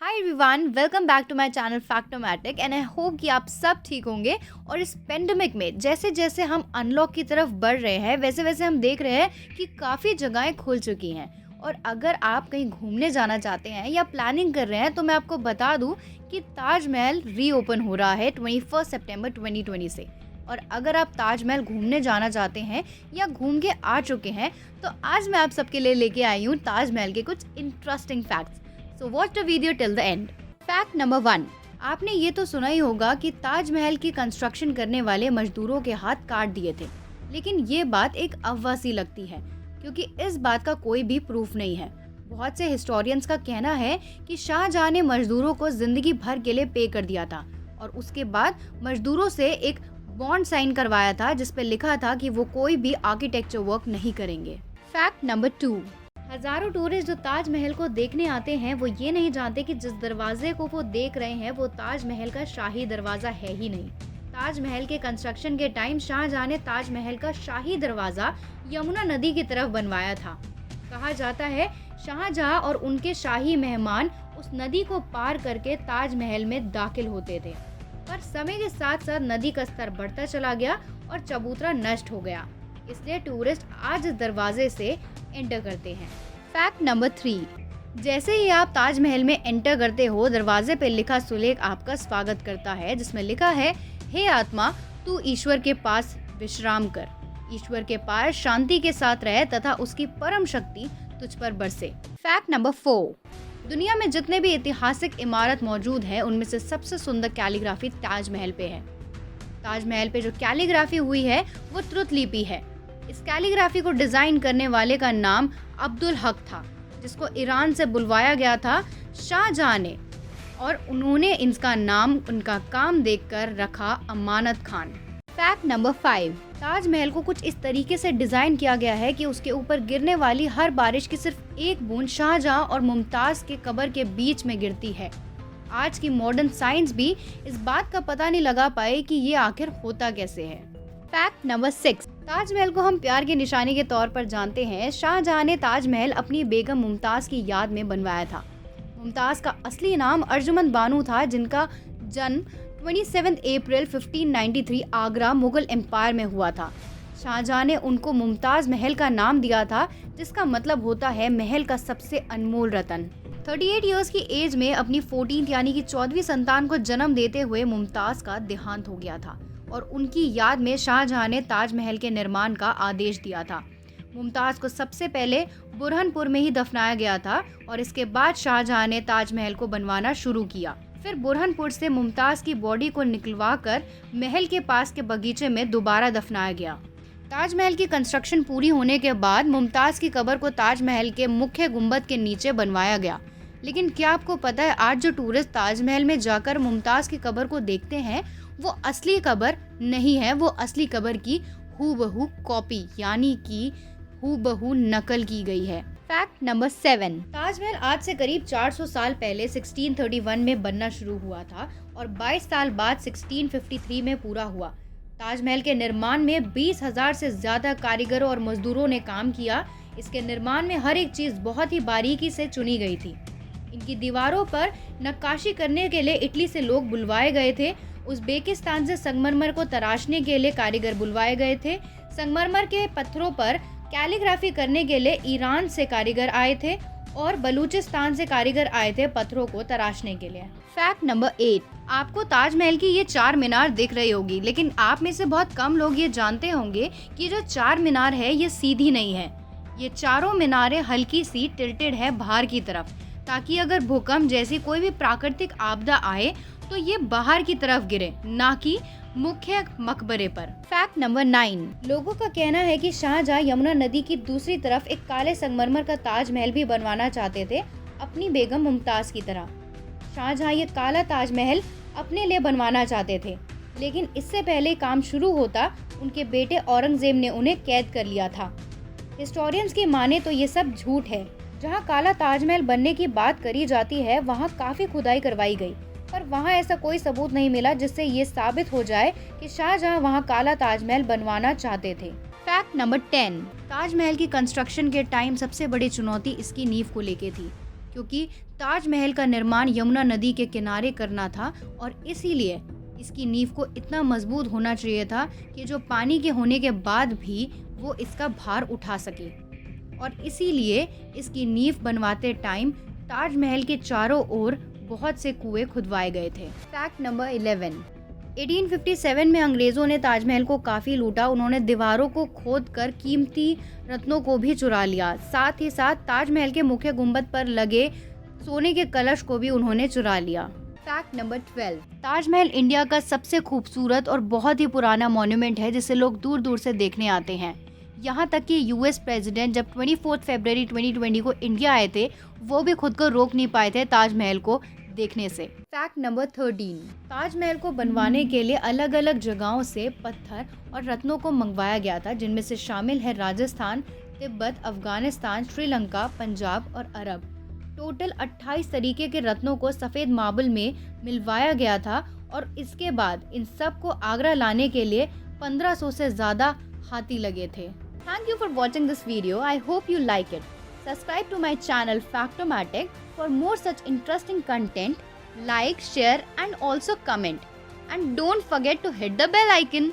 Hi everyone, welcome back to my channel Factomatic and I hope कि आप सब ठीक होंगे। और इस पेंडेमिक में जैसे जैसे हम अनलॉक की तरफ बढ़ रहे हैं वैसे वैसे हम देख रहे हैं कि काफ़ी जगहें खुल चुकी हैं। और अगर आप कहीं घूमने जाना चाहते हैं या प्लानिंग कर रहे हैं तो मैं आपको बता दूं कि ताजमहल रीओपन हो रहा है 21 सितंबर 2020 से। और अगर आप ताजमहल घूमने जाना चाहते हैं या घूम के आ चुके हैं तो आज मैं आप सबके लिए लेके आई हूँ ताजमहल के कुछ interesting facts. So watch the video till the end. Fact number 1, आपने ये तो सुना ही होगा कि ताजमहल की कंस्ट्रक्शन करने वाले मजदूरों के हाथ काट दिए थे, लेकिन ये बात एक अफवाह सी लगती है क्योंकि इस बात का कोई भी प्रूफ नहीं है। बहुत से हिस्टोरियंस का कहना है कि शाहजहां ने मजदूरों को जिंदगी भर के लिए पे कर दिया था और उसके बाद मजदूरों से एक बॉन्ड साइन करवाया था जिस पे लिखा था कि वो कोई भी आर्किटेक्चर वर्क नहीं करेंगे। फैक्ट नंबर 2, हजारों टूरिस्ट जो ताजमहल को देखने आते हैं वो ये नहीं जानते कि जिस दरवाजे को वो देख रहे हैं वो ताजमहल का शाही दरवाजा है ही नहीं। ताजमहल के कंस्ट्रक्शन के टाइम शाहजहां ने ताजमहल का शाही दरवाजा यमुना नदी की तरफ बनवाया था। कहा जाता है शाहजहां और उनके शाही मेहमान उस नदी को पार करके ताजमहल में दाखिल होते थे, पर समय के साथ साथ नदी का स्तर बढ़ता चला गया और चबूतरा नष्ट हो गया, इसलिए टूरिस्ट आज इस दरवाजे से एंटर करते हैं। फैक्ट नंबर 3, जैसे ही आप ताजमहल में एंटर करते हो दरवाजे पे लिखा सुलेख आपका स्वागत करता है जिसमें लिखा है, हे आत्मा तू ईश्वर के पास विश्राम कर, ईश्वर के पास शांति के साथ रहे तथा उसकी परम शक्ति तुझ पर बरसे। फैक्ट नंबर 4, दुनिया में जितने भी ऐतिहासिक इमारत मौजूद है उनमें से सबसे सुंदर कैलीग्राफी ताजमहल पे है। ताजमहल पे जो कैलीग्राफी हुई है वो त्रुत लिपि है। इस कैलीग्राफी को डिजाइन करने वाले का नाम अब्दुल हक था, जिसको ईरान से बुलवाया गया था शाहजहां ने, और उन्होंने इसका नाम उनका काम देखकर रखा अमानत खान। फैक्ट नंबर 5, ताजमहल को कुछ इस तरीके से डिजाइन किया गया है कि उसके ऊपर गिरने वाली हर बारिश की सिर्फ एक बूंद शाहजहां और मुमताज के कब्र के बीच में गिरती है। आज की मॉडर्न साइंस भी इस बात का पता नहीं लगा पाए कि ये आखिर होता कैसे है। फैक्ट नंबर 6, ताजमहल को हम प्यार की निशानी के तौर पर जानते हैं। शाहजहां ने ताजमहल अपनी बेगम मुमताज की याद में बनवाया था। मुमताज का असली नाम अर्जुमंद बानो था, जिनका जन्म 27 अप्रैल 1593 आगरा मुगल एम्पायर में हुआ था। शाहजहां ने उनको मुमताज महल का नाम दिया था, जिसका मतलब होता है महल का सबसे अनमोल रतन। 38 इयर्स की एज में अपनी 14th यानी कि 14वीं संतान को जन्म देते हुए मुमताज का देहांत हो गया था और उनकी याद में शाहजहां ने ताजमहल के निर्माण का आदेश दिया था। मुमताज को सबसे पहले बुरहानपुर में ही दफनाया गया था और इसके बाद शाहजहां ने ताजमहल को बनवाना शुरू किया। फिर बुरहानपुर से मुमताज की बॉडी को निकलवा कर महल के पास के बगीचे में दोबारा दफनाया गया। ताजमहल की कंस्ट्रक्शन पूरी होने के बाद मुमताज की कब्र को ताजमहल के मुख्य गुंबद के नीचे बनवाया गया। लेकिन क्या आपको पता है आज जो टूरिस्ट ताजमहल में जाकर मुमताज की कब्र को देखते हैं वो असली कब्र नहीं है, वो असली कब्र की हूबहू कॉपी यानी कि हूबहू नकल की गई है। फैक्ट नंबर 7, ताजमहल आज से करीब 400 साल पहले 1631 में बनना शुरू हुआ था और 22 साल बाद 1653 में पूरा हुआ। ताजमहल के निर्माण में 20,000 से ज्यादा कारीगरों और मजदूरों ने काम किया। इसके निर्माण में हर एक चीज बहुत ही बारीकी से चुनी गई थी। इनकी दीवारों पर नक्काशी करने के लिए इटली से लोग बुलवाए गए थे। उज़्बेकिस्तान से संगमरमर को तराशने के लिए कारीगर बुलवाए गए थे। संगमरमर के पत्थरों पर कैलीग्राफी करने के लिए ईरान से कारीगर आए थे और बलूचिस्तान से कारीगर आए थे पत्थरों को तराशने के लिए। फैक्ट नंबर 8, आपको ताजमहल की ये 4 मीनार दिख रही होगी, लेकिन आप में से बहुत कम लोग ये जानते होंगे कि जो 4 मीनार है ये सीधी नहीं है। ये चारों मीनारें हल्की सी टिल्टेड है बाहर की तरफ, ताकि अगर भूकंप जैसी कोई भी प्राकृतिक आपदा आए तो ये बाहर की तरफ गिरे, ना कि मुख्य मकबरे पर। फैक्ट नंबर 9, लोगों का कहना है कि शाहजहां यमुना नदी की दूसरी तरफ एक काले संगमरमर का ताजमहल भी बनवाना चाहते थे अपनी बेगम मुमताज की तरह। शाहजहां ये काला ताजमहल अपने लिए बनवाना चाहते थे, लेकिन इससे पहले काम शुरू होता उनके बेटे औरंगजेब ने उन्हें कैद कर लिया था। हिस्टोरियंस की माने तो ये सब झूठ है। जहाँ काला ताजमहल बनने की बात करी जाती है वहाँ काफी खुदाई करवाई गई, पर वहाँ ऐसा कोई सबूत नहीं मिला जिससे ये साबित हो जाए कि शाहजहां वहाँ काला ताजमहल बनवाना चाहते थे। फैक्ट नंबर 10, ताजमहल की कंस्ट्रक्शन के टाइम सबसे बड़ी चुनौती इसकी नींव को लेके थी, क्योंकि ताजमहल का निर्माण यमुना नदी के किनारे करना था और इसीलिए इसकी नींव को इतना मजबूत होना चाहिए था कि जो पानी के होने के बाद भी वो इसका भार उठा सके। और इसीलिए इसकी नींव बनवाते टाइम ताजमहल के चारों ओर बहुत से कुएं खुदवाए गए थे। फैक्ट नंबर 11, 1857 में अंग्रेजों ने ताजमहल को काफ़ी लूटा। उन्होंने दीवारों को खोदकर कीमती रत्नों को भी चुरा लिया। साथ ही साथ ताजमहल के मुख्य गुंबद पर लगे सोने के कलश को भी उन्होंने चुरा लिया। फैक्ट नंबर 12, ताजमहल इंडिया का सबसे खूबसूरत और बहुत ही पुराना मॉन्यूमेंट है जिसे लोग दूर दूर से देखने आते हैं। यहाँ तक कि यूएस प्रेसिडेंट जब 24 फरवरी 2020 को इंडिया आए थे, वो भी खुद को रोक नहीं पाए थे ताजमहल को देखने से। फैक्ट नंबर 13, ताजमहल को बनवाने के लिए अलग अलग जगहों से पत्थर और रत्नों को मंगवाया गया था, जिनमें से शामिल है राजस्थान, तिब्बत, अफगानिस्तान, श्रीलंका, पंजाब और अरब। टोटल 28 तरीके के रत्नों को सफ़ेद मार्बल में मिलवाया गया था और इसके बाद इन सब को आगरा लाने के लिए 1500 से ज़्यादा हाथी लगे थे। Thank you for watching this video. I hope you like it. Subscribe to my channel Factomatic for more such interesting content. Like, share and also comment. And don't forget to hit the bell icon.